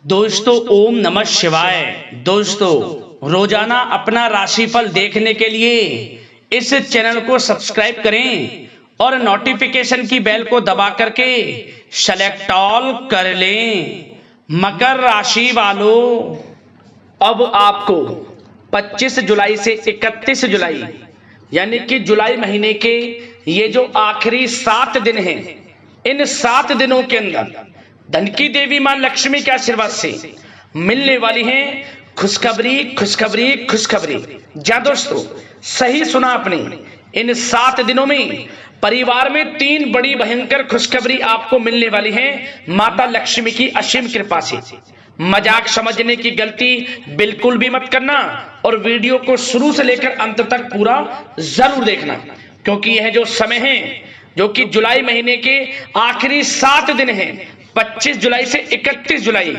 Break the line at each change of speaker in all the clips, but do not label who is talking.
दोस्तों ओम नमः शिवाय। दोस्तों रोजाना अपना राशिफल देखने के लिए इस चैनल को सब्सक्राइब करें और नोटिफिकेशन की बेल को दबा करके सेलेक्ट ऑल कर लें। मकर राशि वालों, अब आपको 25 जुलाई से 31 जुलाई यानी कि जुलाई महीने के ये जो आखिरी 7 दिन हैं, इन 7 दिनों के अंदर धन की देवी मां लक्ष्मी के आशीर्वाद से मिलने वाली हैं खुशखबरी खुशखबरी खुशखबरी। जा दोस्तों, सही सुना आपने, इन 7 दिनों में परिवार में 3 बड़ी भयंकर खुशखबरी आपको मिलने वाली हैं माता लक्ष्मी की असीम कृपा से। मजाक समझने की गलती बिल्कुल भी मत करना और वीडियो को शुरू से लेकर अंत तक पूरा जरूर देखना, क्योंकि यह जो समय है जो कि जुलाई महीने के आखिरी 7 दिन हैं, 25 जुलाई से 31 जुलाई,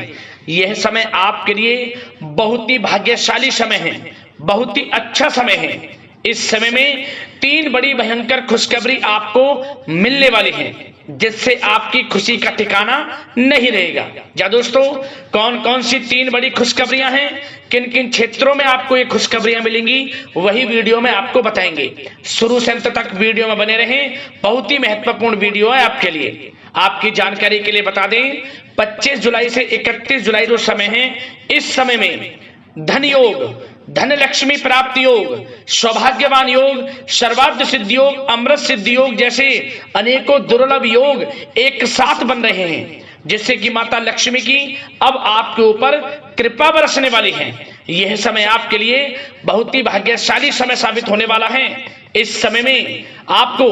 यह समय आपके लिए बहुत ही भाग्यशाली समय है, बहुत ही अच्छा समय है। इस समय में 3 बड़ी भयंकर खुशखबरी आपको मिलने वाली है, जिससे आपकी खुशी का ठिकाना नहीं रहेगा। जा दोस्तों, कौन कौन सी 3 बड़ी खुशखबरियां हैं, किन किन क्षेत्रों में आपको ये खुशखबरियां मिलेंगी, वही वीडियो में आपको बताएंगे। शुरू से अंत तक वीडियो में बने रहें, बहुत ही महत्वपूर्ण वीडियो है आपके लिए। आपकी जानकारी के लिए बता दें, 25 जुलाई से 31 जुलाई जो समय है, इस समय में धन योग, धन लक्ष्मी प्राप्ति योग, सौभाग्यवान योग, सर्वार्थ सिद्धि योग, अमृत सिद्धि योग जैसे अनेकों दुर्लभ योग एक साथ बन रहे हैं, जिससे कि माता लक्ष्मी की अब आपके ऊपर कृपा बरसने वाली है। यह समय आपके लिए बहुत ही भाग्यशाली समय साबित होने वाला है। इस समय में आपको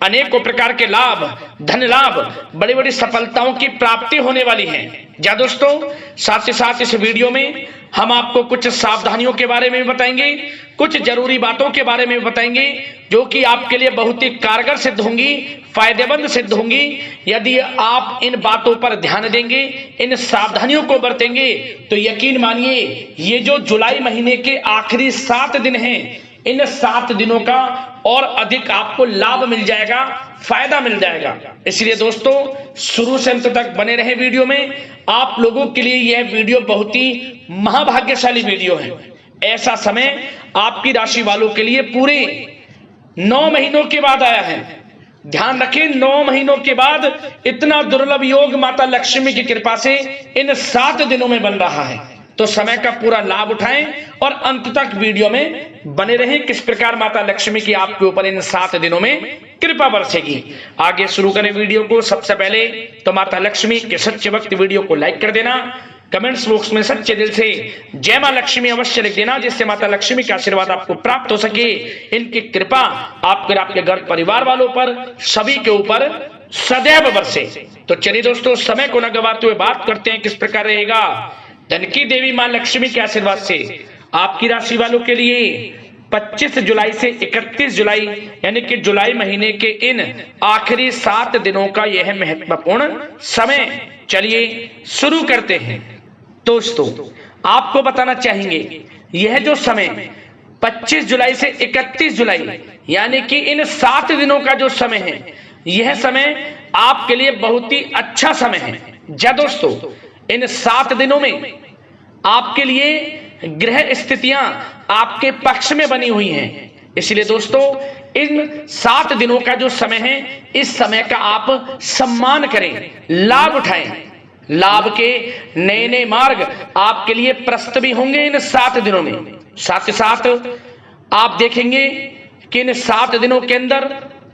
अनेकों प्रकार के लाभ, धन लाभ, बड़ी बड़ी सफलताओं की प्राप्ति होने वाली है। जा दोस्तों, साथ ही साथ इस वीडियो में हम आपको कुछ सावधानियों के बारे में भी बताएंगे, कुछ जरूरी बातों के बारे में भी बताएंगे, जो कि आपके लिए बहुत ही कारगर सिद्ध होंगी, फायदेमंद सिद्ध होंगी। यदि आप इन बातों पर ध्यान देंगे, इन सावधानियों को बरतेंगे, तो यकीन मानिए ये जो जुलाई महीने के आखिरी 7 दिन हैं, इन 7 दिनों का और अधिक आपको लाभ मिल जाएगा, फायदा मिल जाएगा। इसलिए दोस्तों, शुरू से अंत तक बने रहे वीडियो में। आप लोगों के लिए यह वीडियो बहुत ही महाभाग्यशाली वीडियो है। ऐसा समय आपकी राशि वालों के लिए पूरे 9 महीनों के बाद आया है। ध्यान रखें, 9 महीनों के बाद इतना दुर्लभ योग माता लक्ष्मी की कृपा से इन 7 दिनों में बन रहा है। तो समय का पूरा लाभ उठाएं और अंत तक वीडियो में बने रहें, किस प्रकार माता लक्ष्मी की आपके ऊपर इन 7 दिनों में कृपा बरसेगी। आगे शुरू करें वीडियो को। सबसे पहले तो माता लक्ष्मी के सच्चे भक्त वीडियो को लाइक कर देना, कमेंट्स बॉक्स में सच्चे दिल से जय मां लक्ष्मी अवश्य लिख देना, जिससे माता लक्ष्मी का आशीर्वाद आपको प्राप्त हो सके, इनकी कृपा आपके घर परिवार वालों पर, सभी के ऊपर सदैव बरसे। तो चलिए दोस्तों, समय को न गवाते हुए बात करते हैं किस प्रकार रहेगा धन की देवी मां लक्ष्मी के आशीर्वाद से आपकी राशि वालों के लिए 25 जुलाई से 31 जुलाई यानी कि जुलाई महीने के इन आखिरी 7 दिनों का यह महत्वपूर्ण समय। चलिए शुरू करते हैं। दोस्तों, आपको बताना चाहेंगे, यह जो समय 25 जुलाई से 31 जुलाई यानी कि इन 7 दिनों का जो समय है, यह समय आपके लिए बहुत ही अच्छा समय है। जा दोस्तों, इन 7 दिनों में आपके लिए ग्रह स्थितियां आपके पक्ष में बनी हुई हैं। इसलिए दोस्तों, इन 7 दिनों का जो समय है, इस समय का आप सम्मान करें, लाभ उठाएं। लाभ के नए नए मार्ग आपके लिए प्रशस्त भी होंगे इन 7 दिनों में। साथ ही साथ आप देखेंगे कि इन 7 दिनों के अंदर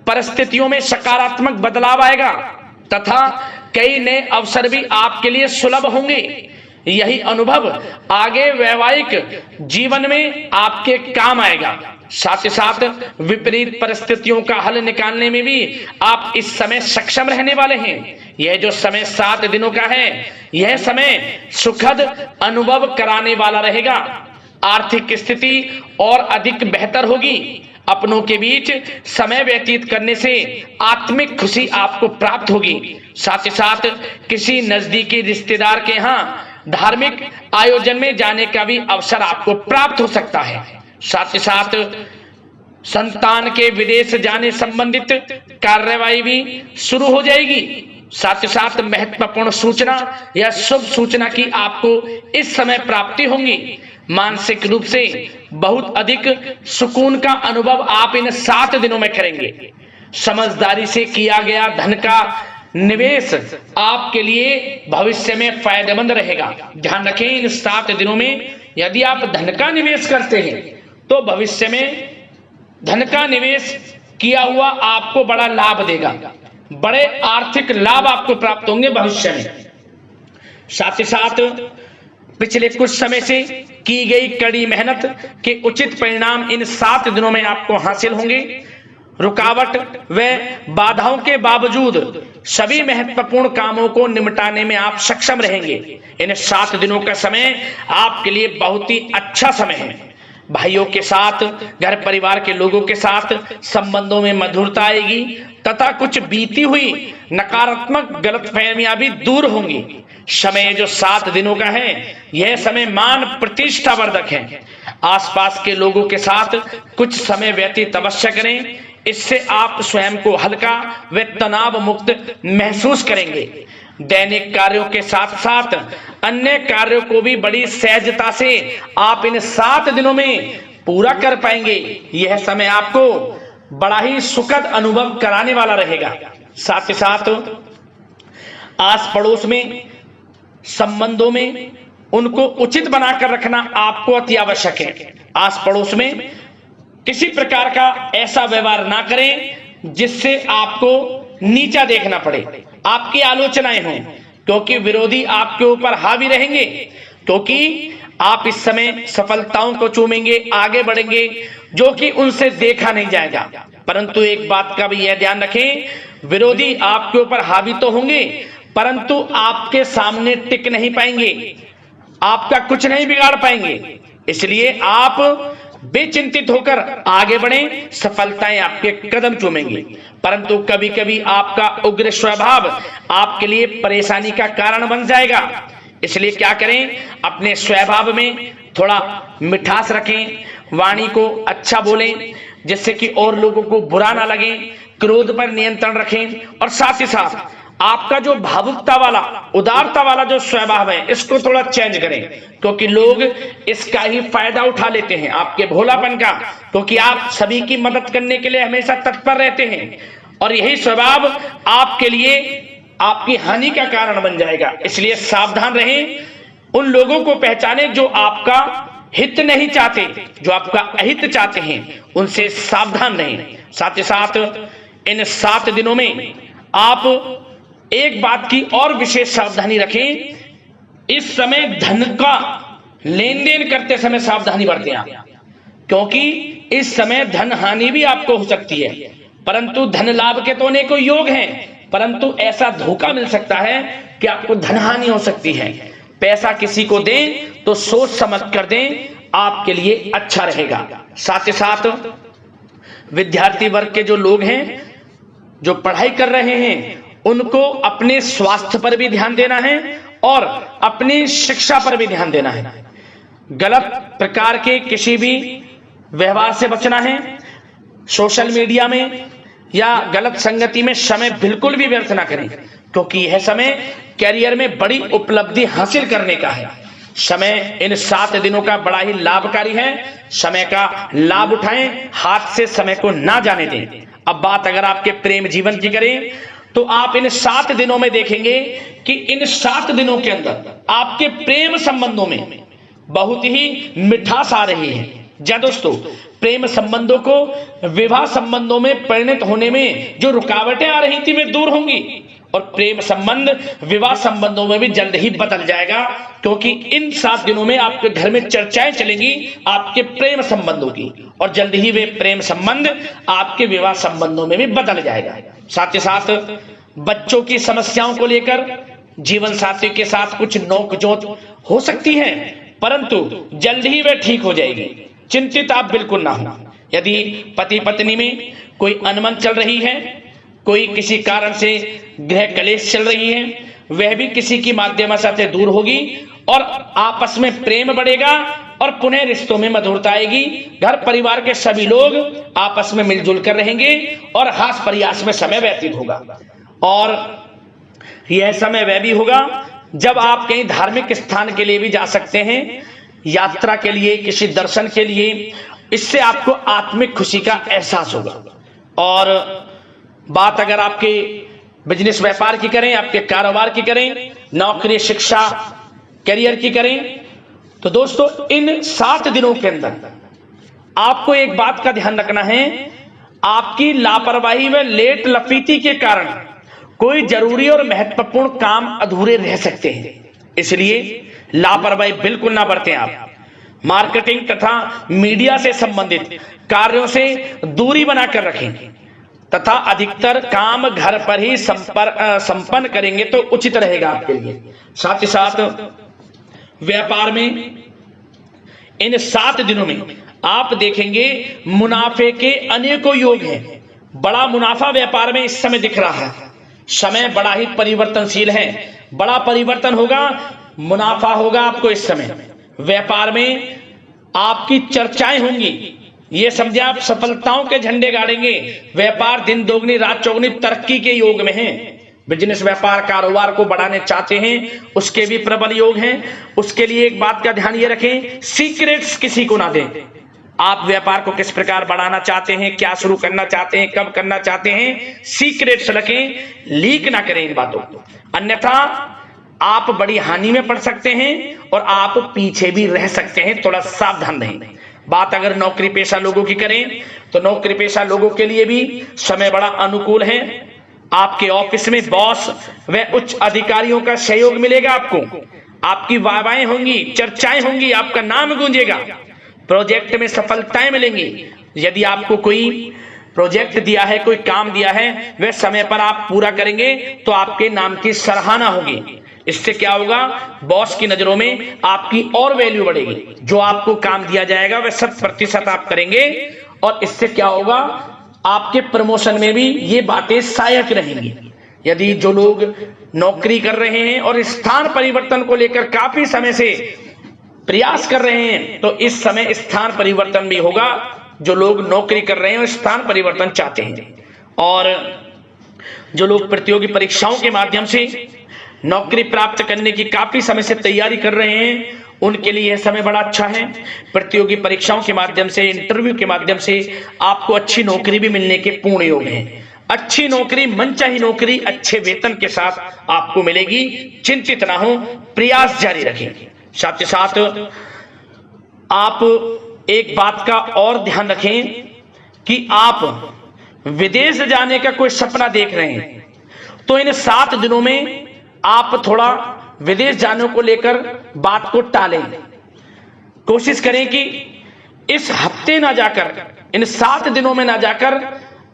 परिस्थितियों में सकारात्मक बदलाव आएगा तथा कई नए अवसर भी आपके लिए सुलभ होंगे। यही अनुभव आगे वैवाहिक जीवन में आपके काम आएगा। साथ ही साथ विपरीत परिस्थितियों का हल निकालने में भी आप इस समय सक्षम रहने वाले हैं। यह जो समय 7 दिनों का है, यह समय सुखद अनुभव कराने वाला रहेगा। आर्थिक स्थिति और अधिक बेहतर होगी। अपनों के बीच समय व्यतीत करने से आत्मिक खुशी आपको प्राप्त होगी। साथ ही साथ किसी नजदीकी रिश्तेदार के यहाँ धार्मिक आयोजन में जाने का भी अवसर आपको प्राप्त हो सकता है। साथ ही साथ संतान के विदेश जाने संबंधित कार्यवाही भी शुरू हो जाएगी। साथ ही साथ महत्वपूर्ण सूचना या शुभ सूचना की आपको इस समय प्राप्ति होंगी। मानसिक रूप से बहुत अधिक सुकून का अनुभव आप इन 7 दिनों में करेंगे। समझदारी से किया गया धन का निवेश आपके लिए भविष्य में फायदेमंद रहेगा। ध्यान रखें, इन 7 दिनों में यदि आप धन का निवेश करते हैं तो भविष्य में धन का निवेश किया हुआ आपको बड़ा लाभ देगा, बड़े आर्थिक लाभ आपको प्राप्त होंगे भविष्य में। साथ ही साथ पिछले कुछ समय से की गई कड़ी मेहनत के उचित परिणाम इन 7 दिनों में आपको हासिल होंगे। रुकावट व बाधाओं के बावजूद सभी महत्वपूर्ण कामों को निपटाने में आप सक्षम रहेंगे। इन 7 दिनों का समय आपके लिए बहुत ही अच्छा समय है। भाइयों के साथ, घर परिवार के लोगों के साथ संबंधों में मधुरता आएगी तथा कुछ बीती हुई नकारात्मक गलतफहमियां भी दूर होंगी। समय जो 7 दिनों का है, यह समय मान प्रतिष्ठा वर्धक है। आसपास के लोगों के साथ कुछ समय व्यतीत अवश्य करें, इससे आप स्वयं को हल्का व तनाव मुक्त महसूस करेंगे। दैनिक कार्यों के साथ साथ अन्य कार्यों को भी बड़ी सहजता से आप इन 7 दिनों में पूरा कर पाएंगे। यह समय आपको बड़ा ही सुखद अनुभव कराने वाला रहेगा। साथ ही साथ आस पड़ोस में संबंधों में उनको उचित बनाकर रखना आपको अति आवश्यक है। आस पड़ोस में किसी प्रकार का ऐसा व्यवहार ना करें जिससे आपको नीचा देखना पड़े, आपकी आलोचनाएं हों, क्योंकि विरोधी आपके ऊपर हावी रहेंगे। क्योंकि आप इस समय सफलताओं को चूमेंगे, आगे बढ़ेंगे, जो कि उनसे देखा नहीं जाएगा। परंतु एक बात का भी यह ध्यान रखें, विरोधी आपके ऊपर हावी तो होंगे परंतु आपके सामने टिक नहीं पाएंगे, आपका कुछ नहीं बिगाड़ पाएंगे। इसलिए आप बेचिंतित होकर आगे बढ़ें, सफलताएं आपके कदम चूमेंगी। परंतु कभी कभी आपका उग्र स्वभाव आपके लिए परेशानी का कारण बन जाएगा। इसलिए क्या करें, अपने स्वभाव में थोड़ा मिठास रखें, वाणी को अच्छा बोलें जिससे कि और लोगों को बुरा ना लगे, क्रोध पर नियंत्रण रखें। और साथ ही साथ आपका जो भावुकता वाला, उदारता वाला जो स्वभाव है, इसको थोड़ा चेंज करें, क्योंकि लोग इसका ही फायदा उठा लेते हैं, आपके भोलापन का, क्योंकि आप सभी की मदद करने के लिए हमेशा तत्पर रहते हैं। और यही स्वभाव आपके लिए आपकी हानि का कारण बन जाएगा। इसलिए सावधान रहें, उन लोगों को पहचाने जो आपका हित नहीं चाहते, जो आपका अहित चाहते हैं, उनसे सावधान रहें। साथ ही साथ इन 7 दिनों में आप एक बात की और विशेष सावधानी रखें, इस समय धन का लेन देन करते समय सावधानी बरतें आप, क्योंकि इस समय धन हानि भी आपको हो सकती है। परंतु धन लाभ के तो अनेकों योग हैं, परंतु ऐसा धोखा मिल सकता है कि आपको धन हानि हो सकती है। पैसा किसी को दें तो सोच समझ कर दें, आपके लिए अच्छा रहेगा। साथ ही साथ विद्यार्थी वर्ग के जो लोग हैं, जो पढ़ाई कर रहे हैं, उनको अपने स्वास्थ्य पर भी ध्यान देना है और अपनी शिक्षा पर भी ध्यान देना है। गलत प्रकार के किसी भी व्यवहार से बचना है। सोशल मीडिया में या गलत संगति में समय बिल्कुल भी व्यर्थ ना करें, क्योंकि यह समय कैरियर में बड़ी उपलब्धि हासिल करने का है। समय इन 7 दिनों का बड़ा ही लाभकारी है। समय का लाभ उठाएं, हाथ से समय को ना जाने दें। अब बात अगर आपके प्रेम जीवन की करें तो आप इन 7 दिनों में देखेंगे कि इन 7 दिनों के अंदर आपके प्रेम संबंधों में बहुत ही मिठास आ रही है। जी दोस्तों, प्रेम संबंधों को विवाह संबंधों में परिणत होने में जो रुकावटें आ रही थी वे दूर होंगी और प्रेम संबंध विवाह संबंधों में भी जल्द ही बदल जाएगा, क्योंकि इन 7 दिनों में आपके घर में चर्चाएं चलेंगी आपके प्रेम संबंधों की और जल्द ही वे प्रेम संबंध आपके विवाह संबंधों में भी बदल जाएगा। साथ ही साथ बच्चों की समस्याओं को लेकर जीवन साथी के साथ कुछ नोकझोंक हो सकती है, परंतु जल्द ही वे ठीक हो जाएगी। चिंतित आप बिल्कुल ना हो। यदि पति पत्नी में कोई अनबन चल रही है, कोई किसी कारण से गृह कलेश चल रही है, वह भी किसी की माध्यम से दूर होगी और आपस में प्रेम बढ़ेगा और पुनः रिश्तों में मधुरता आएगी। घर परिवार के सभी लोग आपस में मिलजुल कर रहेंगे और हास प्रयास में समय व्यतीत होगा। और यह समय वह भी होगा जब आप कहीं धार्मिक स्थान के लिए भी जा सकते हैं, यात्रा के लिए, किसी दर्शन के लिए। इससे आपको आत्मिक खुशी का एहसास होगा। और बात अगर आपके बिजनेस व्यापार की करें, आपके कारोबार की करें, नौकरी, शिक्षा, करियर की करें, तो दोस्तों इन 7 दिनों के अंदर आपको एक बात का ध्यान रखना है, आपकी लापरवाही व लेट लफीती के कारण कोई जरूरी और महत्वपूर्ण काम अधूरे रह सकते हैं। इसलिए लापरवाही बिल्कुल ना बरतें। आप मार्केटिंग तथा मीडिया से संबंधित कार्यों से दूरी बनाकर रखें तथा अधिकतर काम घर पर ही संपन्न करेंगे तो उचित रहेगा आपके लिए। साथ ही साथ व्यापार में इन 7 दिनों में आप देखेंगे मुनाफे के अनेकों योग हैं। बड़ा मुनाफा व्यापार में इस समय दिख रहा है। समय बड़ा ही परिवर्तनशील है, बड़ा परिवर्तन होगा, मुनाफा होगा आपको इस समय। व्यापार में आपकी चर्चाएं होंगी, ये समझे आप सफलताओं के झंडे गाड़ेंगे। व्यापार दिन दोगुनी रात चौगुनी तरक्की के योग में है। बिजनेस व्यापार कारोबार को बढ़ाने चाहते हैं, उसके भी प्रबल योग हैं। उसके लिए एक बात का ध्यान ये रखें, सीक्रेट्स किसी को ना दें। आप व्यापार को किस प्रकार बढ़ाना चाहते हैं, क्या शुरू करना चाहते हैं, कब करना चाहते हैं, सीक्रेट्स रखें, लीक ना करें इन बातों को, अन्यथा आप बड़ी हानि में पड़ सकते हैं और आप पीछे भी रह सकते हैं। थोड़ा सावधान रहें। बात अगर नौकरी पेशा लोगों की करें तो नौकरी पेशा लोगों के लिए भी समय बड़ा अनुकूल है। आपके ऑफिस में बॉस व उच्च अधिकारियों का सहयोग मिलेगा आपको। आपकी वाहवाहें होंगी, चर्चाएं होंगी, आपका नाम गूंजेगा। प्रोजेक्ट में सफलताएं मिलेंगी। यदि आपको कोई प्रोजेक्ट दिया है, कोई काम दिया है, वह समय पर आप पूरा करेंगे तो आपके नाम की सराहना होगी। इससे क्या होगा, बॉस की नजरों में आपकी और वैल्यू बढ़ेगी। जो आपको काम दिया जाएगा वह 100% आप करेंगे और इससे क्या होगा, आपके प्रमोशन में भी ये बातें सहायक रहेंगी। यदि जो लोग नौकरी कर रहे हैं और स्थान परिवर्तन को लेकर काफी समय से प्रयास कर रहे हैं तो इस समय स्थान परिवर्तन भी होगा। जो लोग नौकरी कर रहे हैं और स्थान परिवर्तन चाहते हैं, और जो लोग प्रतियोगी परीक्षाओं के माध्यम से नौकरी प्राप्त करने की काफी समय से तैयारी कर रहे हैं, उनके लिए यह समय बड़ा अच्छा है। प्रतियोगी परीक्षाओं के माध्यम से, इंटरव्यू के माध्यम से आपको अच्छी नौकरी भी मिलने के पूर्ण योग हैं। अच्छी नौकरी, मनचाही नौकरी अच्छे वेतन के साथ आपको मिलेगी। चिंतित ना हो, प्रयास जारी रखें। साथ ही साथ आप एक बात का और ध्यान रखें कि आप विदेश जाने का कोई सपना देख रहे हैं तो इन 7 दिनों में आप थोड़ा विदेश जाने को लेकर बात को टालें। कोशिश करें कि इस हफ्ते ना जाकर, इन 7 दिनों में ना जाकर,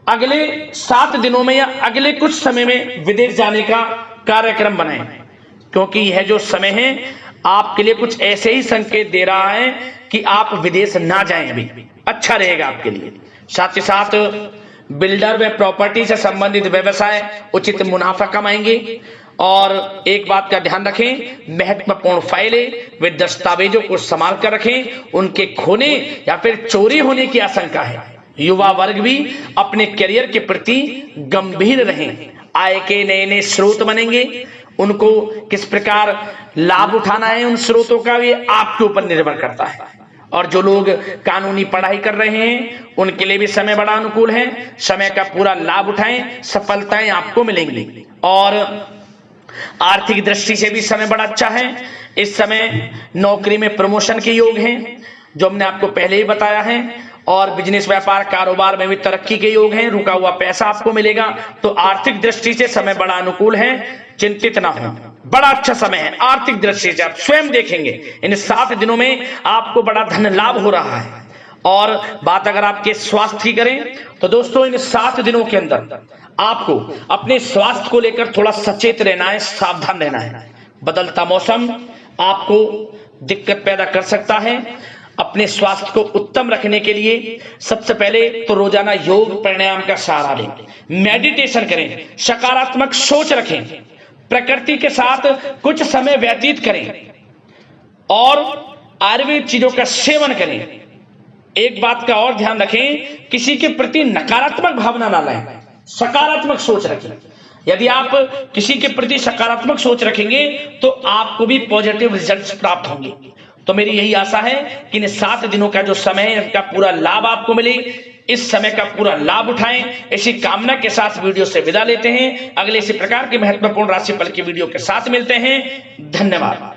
अगले 7 दिनों में या अगले कुछ समय में विदेश जाने का कार्यक्रम बनाएं, क्योंकि यह जो समय है आपके लिए कुछ ऐसे ही संकेत दे रहा है कि आप विदेश ना जाएं, अभी अच्छा रहेगा आपके लिए। साथ ही साथ बिल्डर व प्रॉपर्टी से संबंधित व्यवसाय उचित मुनाफा कमाएंगे। और एक बात का ध्यान रखें, महत्वपूर्ण फाइलें व दस्तावेजों को संभाल कर रखें, उनके खोने या फिर चोरी होने की आशंका है। युवा वर्ग भी अपने करियर के प्रति गंभीर रहें। आय के नए नए स्रोत बनेंगे, उनको किस प्रकार लाभ उठाना है उन स्रोतों का, भी आपके ऊपर निर्भर करता है। और जो लोग कानूनी पढ़ाई कर रहे हैं उनके लिए भी समय बड़ा अनुकूल है। समय का पूरा लाभ उठाएं, सफलताएं आपको मिलेंगी। और आर्थिक दृष्टि से भी समय बड़ा अच्छा है। इस समय नौकरी में प्रमोशन के योग हैं, जो हमने आपको पहले ही बताया है। और बिजनेस व्यापार कारोबार में भी तरक्की के योग हैं। रुका हुआ पैसा आपको मिलेगा। तो आर्थिक दृष्टि से समय बड़ा अनुकूल है, चिंतित ना हो, बड़ा अच्छा समय है। आर्थिक दृष्टि से आप स्वयं देखेंगे इन 7 दिनों में आपको बड़ा धन लाभ हो रहा है। और बात अगर आपके स्वास्थ्य की करें तो दोस्तों इन 7 दिनों के अंदर आपको अपने स्वास्थ्य को लेकर थोड़ा सचेत रहना है, सावधान रहना है। बदलता मौसम आपको दिक्कत पैदा कर सकता है। अपने स्वास्थ्य को उत्तम रखने के लिए सबसे पहले तो रोजाना योग प्राणायाम का सहारा लें, मेडिटेशन करें, सकारात्मक सोच रखें, प्रकृति के साथ कुछ समय व्यतीत करें और आयुर्वेद चीजों का सेवन करें। एक बात का और ध्यान रखें, किसी के प्रति नकारात्मक भावना ना लाएं, सकारात्मक सोच रखें। यदि आप किसी के प्रति सकारात्मक सोच रखेंगे तो आपको भी पॉजिटिव रिजल्ट्स प्राप्त होंगे। तो मेरी यही आशा है कि इन 7 दिनों का जो समय है इनका पूरा लाभ आपको मिले, इस समय का पूरा लाभ उठाएं। इसी कामना के साथ वीडियो से विदा लेते हैं। अगले इसी प्रकार के महत्वपूर्ण राशिफल की वीडियो के साथ मिलते हैं। धन्यवाद।